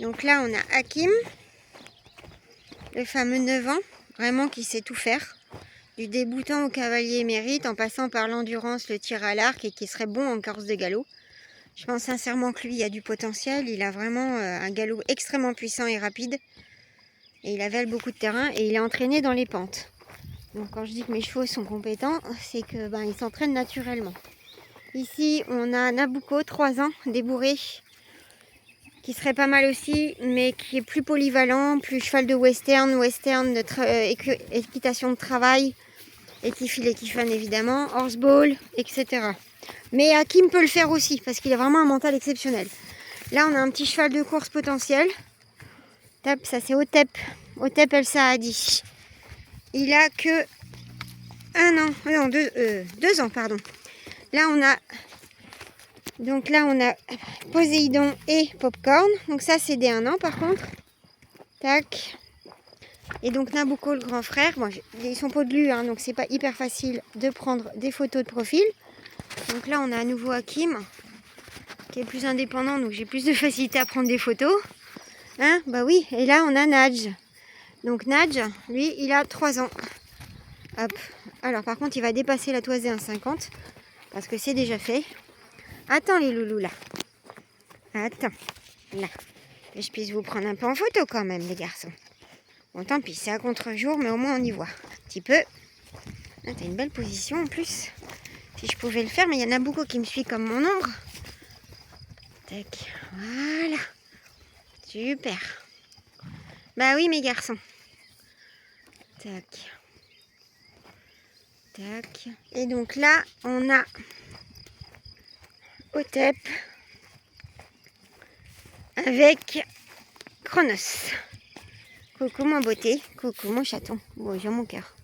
Donc là, on a Hakim, le fameux 9 ans, vraiment qui sait tout faire. Du débutant au cavalier émérite, en passant par l'endurance, le tir à l'arc et qui serait bon en course de galop. Je pense sincèrement que lui, il a du potentiel. Il a vraiment un galop extrêmement puissant et rapide. Et il avale beaucoup de terrain et il est entraîné dans les pentes. Donc quand je dis que mes chevaux sont compétents, c'est que ils s'entraînent naturellement. Ici, on a Nabucco, 3 ans, débourré, qui serait pas mal aussi, mais qui est plus polyvalent, plus cheval de western de équitation de travail, et qui file et qui fan évidemment, horseball, etc. Mais Hakim peut le faire aussi, parce qu'il a vraiment un mental exceptionnel. Là, on a un petit cheval de course potentiel. Ça c'est Otep. Otep El Saadi. Il a que 1 an, non, 2 ans, pardon. Là, on a Poséidon et Popcorn. Donc ça, c'est des 1 an par contre. Tac. Et donc Nabucco, le grand frère. Bon, ils sont podelus, hein, donc c'est pas hyper facile de prendre des photos de profil. Donc là, on a à nouveau Hakim, qui est plus indépendant, donc j'ai plus de facilité à prendre des photos. Hein, bah oui. Et là, on a Nadj. Donc Nadj, lui, il a 3 ans. Hop. Alors par contre, il va dépasser la toisée 1,50 parce que c'est déjà fait. Attends les loulous là. Attends. Là. Que je puisse vous prendre un peu en photo quand même, les garçons. Bon, tant pis, c'est à contre-jour, mais au moins on y voit. Un petit peu. Ah, t'as une belle position en plus. Si je pouvais le faire, mais il y en a beaucoup qui me suivent comme mon ombre. Tac. Voilà. Super. Bah oui, mes garçons. Tac. Tac. Et donc là, on a Otep avec Chronos. Coucou mon beauté, coucou mon chaton, bonjour mon cœur.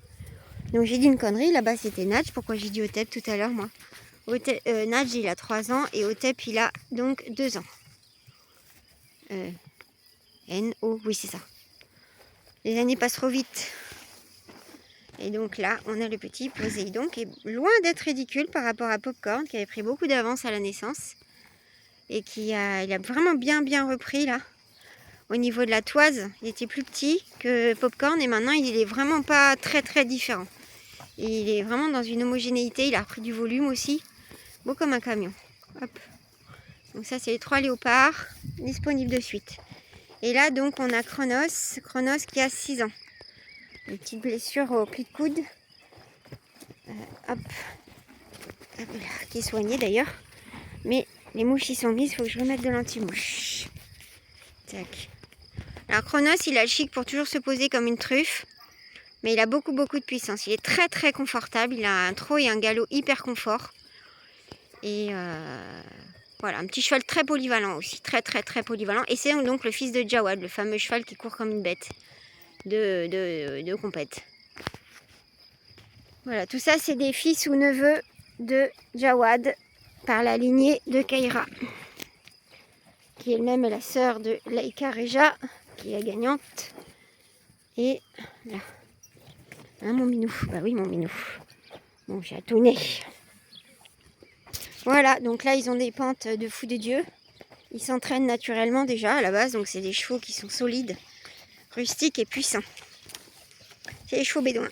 Donc j'ai dit une connerie, là-bas c'était Nadj. Pourquoi j'ai dit Otep tout à l'heure moi? Nadj il a 3 ans et Otep il a donc 2 ans. N-O, oui c'est ça. Les années passent trop vite. Et donc là on a le petit Poséidon qui est loin d'être ridicule par rapport à Popcorn qui avait pris beaucoup d'avance à la naissance. Et il a vraiment bien repris là. Au niveau de la toise, il était plus petit que Popcorn et maintenant il est vraiment pas très différent. Il est vraiment dans une homogénéité, il a repris du volume aussi, beau comme un camion. Hop. Donc ça c'est les 3 léopards disponibles de suite. Et là donc on a Chronos qui a 6 ans. Une petite blessure au pli de coude. Hop. Hop là, qui est soignée d'ailleurs. Mais les mouches y sont mises, il faut que je remette de l'anti-mouche. Tac. Alors Chronos, il a le chic pour toujours se poser comme une truffe, mais il a beaucoup de puissance. Il est très confortable, il a un trot et un galop hyper confort. Et voilà, un petit cheval très polyvalent aussi, très polyvalent. Et c'est donc le fils de Jawad, le fameux cheval qui court comme une bête de compète. Voilà, tout ça c'est des fils ou neveux de Jawad par la lignée de Kaira, qui elle-même est la sœur de Laïka Reja, qui est gagnante. Et là, hein, mon minou, bah oui mon minou, mon chatounet. Voilà, donc là ils ont des pentes de fou de Dieu. Ils s'entraînent naturellement déjà à la base, donc c'est des chevaux qui sont solides, rustiques et puissants. C'est les chevaux bédouins.